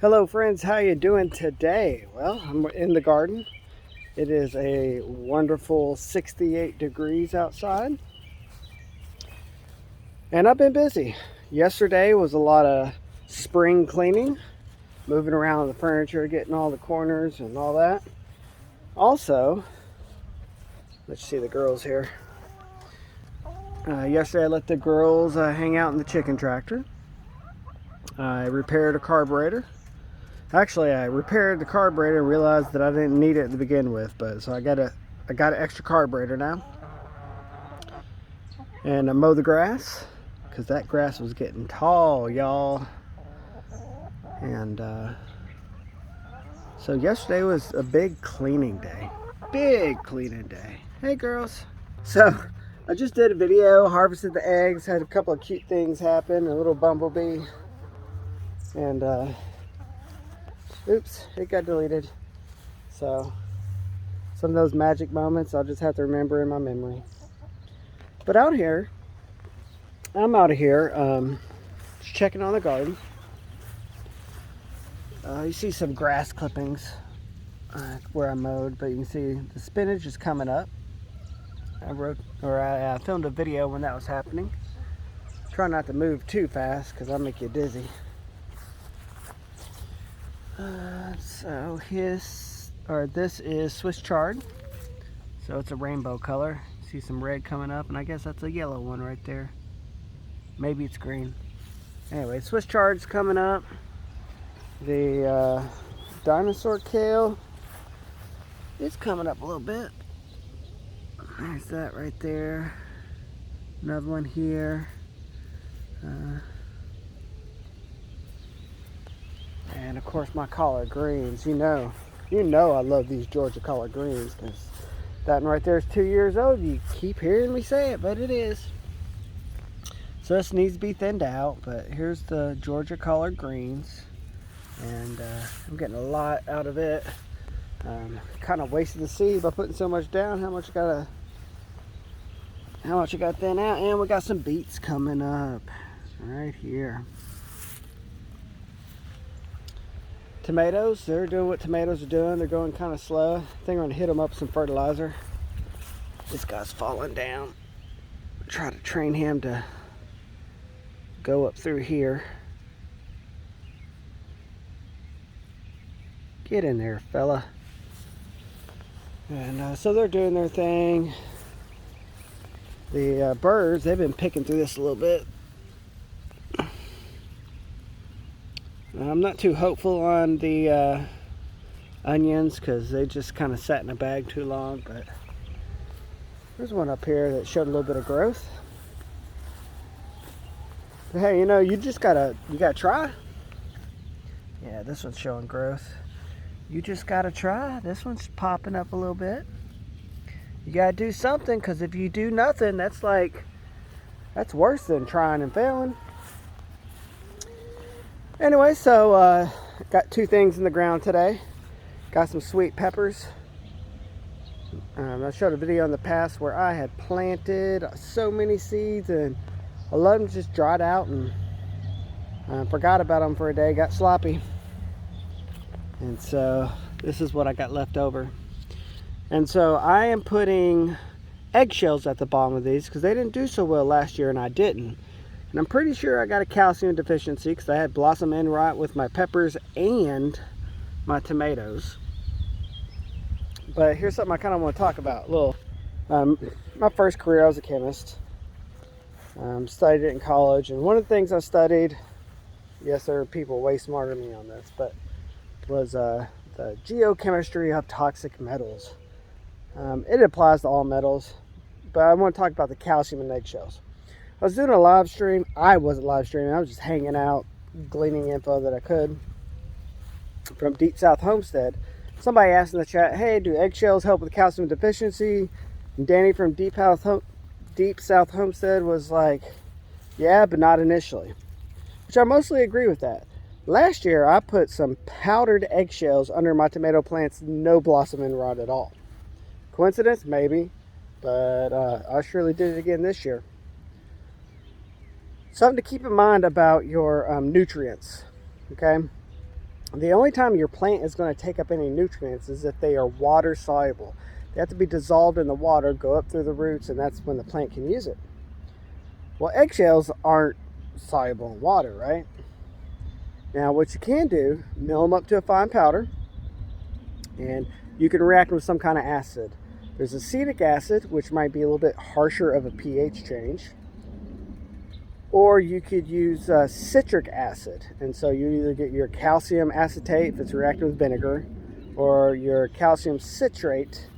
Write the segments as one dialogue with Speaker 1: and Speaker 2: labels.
Speaker 1: Hello friends, how you doing today? Well, I'm in the garden. It is a wonderful 68 degrees outside. And I've been busy. Yesterday was a lot of spring cleaning, moving around the furniture, getting all the corners and all that. Also, let's see the girls here. Yesterday I let the girls hang out in the chicken tractor. I repaired a carburetor. Actually, I repaired the carburetor and realized that I didn't need it to begin with, but so I got an extra carburetor now. And I mow the grass because that grass was getting tall, y'all. And so yesterday was a big cleaning day. Big cleaning day. Hey girls. So I just did a video, harvested the eggs, had a couple of cute things happen, a little bumblebee, and oops, it got deleted. So some of those magic moments I'll just have to remember in my memory. But I'm out of here, just checking on the garden. You see some grass clippings where I mowed, but you can see the spinach is coming up. I filmed a video when that was happening. Try not to move too fast because I'll make you dizzy. So this is Swiss chard. So it's a rainbow color. See some red coming up, and I guess that's a yellow one right there. Maybe it's green. Anyway, Swiss chard's coming up. The dinosaur kale is coming up a little bit. There's that right there. Another one here. And of course my collard greens. You know I love these Georgia collard greens because that one right there is 2 years old. You keep hearing me say it, but it is. So this needs to be thinned out, but here's the Georgia collard greens. And I'm getting a lot out of it. Kind of wasted the seed by putting so much down. How much I got thin out, and we got some beets coming up right here. Tomatoes, they're doing what tomatoes are doing. They're going kind of slow. I think I'm gonna hit them up with some fertilizer. This guy's falling down. Try to train him to go up through here. Get in there, fella. And so they're doing their thing. The birds, they've been picking through this a little bit. I'm not too hopeful on the onions because they just kind of sat in a bag too long, but there's one up here that showed a little bit of growth. But hey, you gotta try. Yeah, this one's showing growth. You just gotta try. This one's popping up a little bit. You gotta do something, because if you do nothing, that's worse than trying and failing. Anyway, so got two things in the ground today. Got some sweet peppers. I showed a video in the past where I had planted so many seeds and a lot of them just dried out, and forgot about them for a day, got sloppy. And so this is what I got left over. And so I am putting eggshells at the bottom of these because they didn't do so well last year and I didn't. And I'm pretty sure I got a calcium deficiency because I had blossom end rot with my peppers and my tomatoes. But here's something I kind of want to talk about. My first career, I was a chemist. Studied it in college, and one of the things I studied, yes, there are people way smarter than me on this, but was the geochemistry of toxic metals. It applies to all metals, but I want to talk about the calcium in eggshells. I was doing a live stream. I wasn't live streaming. I was just hanging out, gleaning info that I could from Deep South Homestead. Somebody asked in the chat, hey, do eggshells help with calcium deficiency? And Danny from Deep South Homestead was like, yeah, but not initially. Which I mostly agree with that. Last year, I put some powdered eggshells under my tomato plants, no blossom end rot at all. Coincidence? Maybe. But I surely did it again this year. Something to keep in mind about your nutrients, okay? The only time your plant is going to take up any nutrients is if they are water soluble. They have to be dissolved in the water, go up through the roots, and that's when the plant can use it. Well, eggshells aren't soluble in water, right? Now, what you can do, mill them up to a fine powder, and you can react with some kind of acid. There's acetic acid, which might be a little bit harsher of a pH change. Or you could use citric acid. And so you either get your calcium acetate if it's reacting with vinegar, or your calcium citrate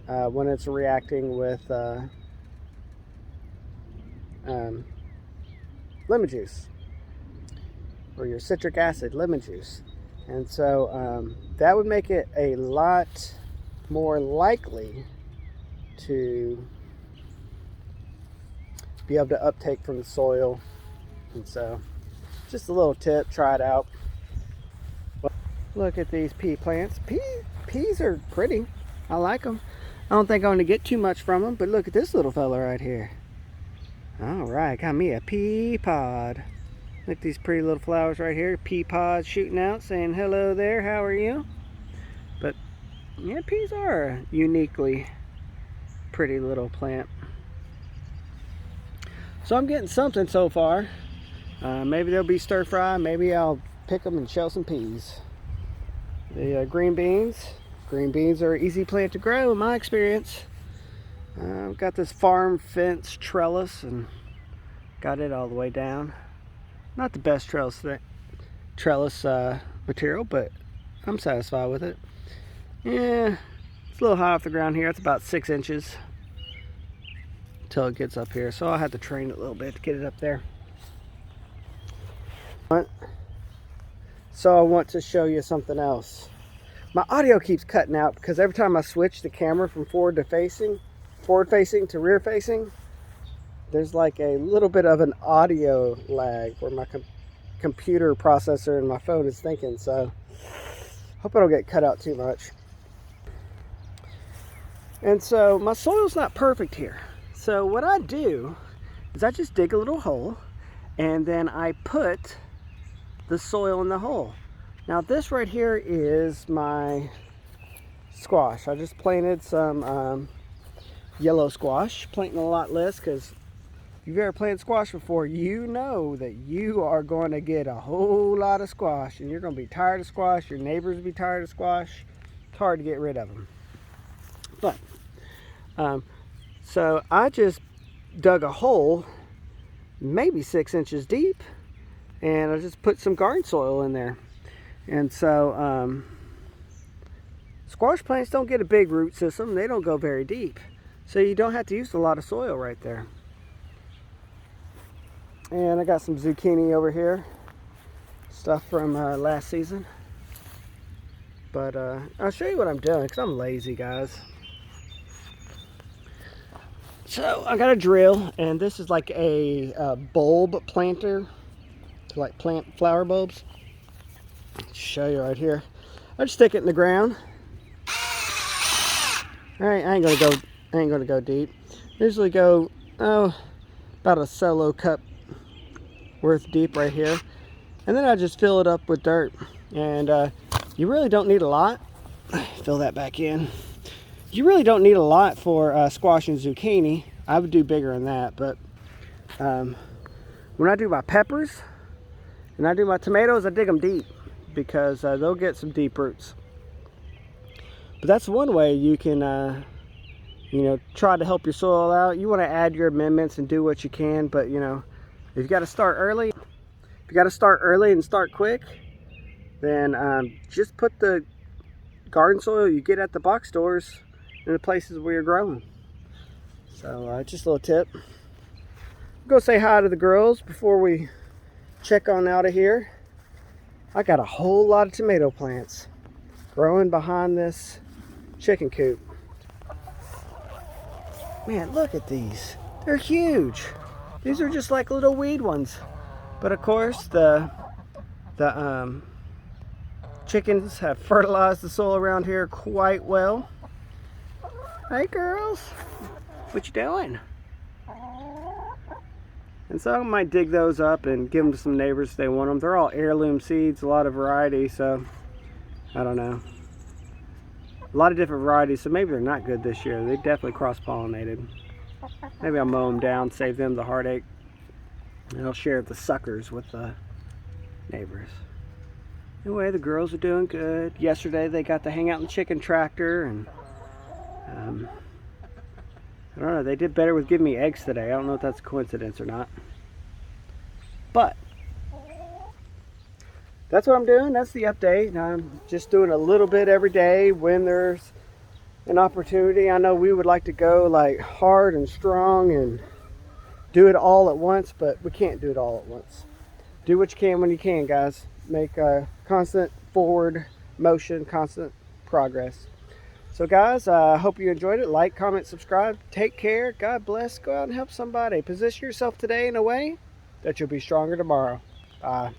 Speaker 1: when it's reacting with lemon juice, or your citric acid lemon juice. And so that would make it a lot more likely to be able to uptake from the soil. And so just a little tip, try it out. Look at these pea plants. Peas are pretty. I like them. I don't think I'm going to get too much from them, but look at this little fella right here. All right, got me a pea pod. Look at these pretty little flowers right here. Pea pods shooting out saying hello there, how are you? But yeah, peas are a uniquely pretty little plant. So I'm getting something so far. Maybe they'll be stir fry. Maybe I'll pick them and shell some peas. The green beans. Green beans are an easy plant to grow in my experience. I've got this farm fence trellis and got it all the way down. Not the best trellis material, but I'm satisfied with it. Yeah, it's a little high off the ground here. It's about 6 inches until it gets up here. So I'll have to train it a little bit to get it up there. So I want to show you something else. My audio keeps cutting out because every time I switch the camera from forward facing to rear facing, there's like a little bit of an audio lag where my computer processor and my phone is thinking. So hope I don't get cut out too much. And so my soil's not perfect here. So what I do is I just dig a little hole and then I put the soil in the hole. Now this right here is my squash. I just planted some yellow squash, planting a lot less because if you've ever planted squash before, you know that you are going to get a whole lot of squash and you're going to be tired of squash. Your neighbors will be tired of squash. It's hard to get rid of them. But so I just dug a hole maybe 6 inches deep and I just put some garden soil in there. And so squash plants don't get a big root system. They don't go very deep. So you don't have to use a lot of soil right there. And I got some zucchini over here. Stuff from last season. But I'll show you what I'm doing because I'm lazy, guys. So I got a drill, and this is like a bulb planter to like plant flower bulbs. I'll show you right here. I just stick it in the ground. All right, I ain't gonna go deep. Usually go about a solo cup worth deep right here, and then I just fill it up with dirt. And you really don't need a lot. Fill that back in. You really don't need a lot for squash and zucchini. I would do bigger than that, but when I do my peppers and I do my tomatoes, I dig them deep because they'll get some deep roots. But that's one way you can you know, try to help your soil out. You want to add your amendments and do what you can, but you know, if you got to start early, and start quick, then just put the garden soil you get at the box stores in the places where you're growing. So just a little tip. Go say hi to the girls before we check on out of here. I got a whole lot of tomato plants growing behind this chicken coop. Man, look at these. They're huge. These are just like little weed ones. But of course, the chickens have fertilized the soil around here quite well. Hey girls, what you doing? And so I might dig those up and give them to some neighbors if they want them. They're all heirloom seeds, a lot of variety, so I don't know. A lot of different varieties, so maybe they're not good this year. They definitely cross-pollinated. Maybe I'll mow them down, save them the heartache, and I'll share the suckers with the neighbors. Anyway, the girls are doing good. Yesterday they got to hang out in the chicken tractor, and I don't know, they did better with giving me eggs today. I don't know if that's a coincidence or not. But that's what I'm doing. That's the update. I'm just doing a little bit every day when there's an opportunity. I know we would like to go like hard and strong and do it all at once, but we can't do it all at once. Do what you can when you can, guys. Make a constant forward motion, constant progress. So guys, I hope you enjoyed it. Like, comment, subscribe. Take care. God bless. Go out and help somebody. Position yourself today in a way that you'll be stronger tomorrow. Bye.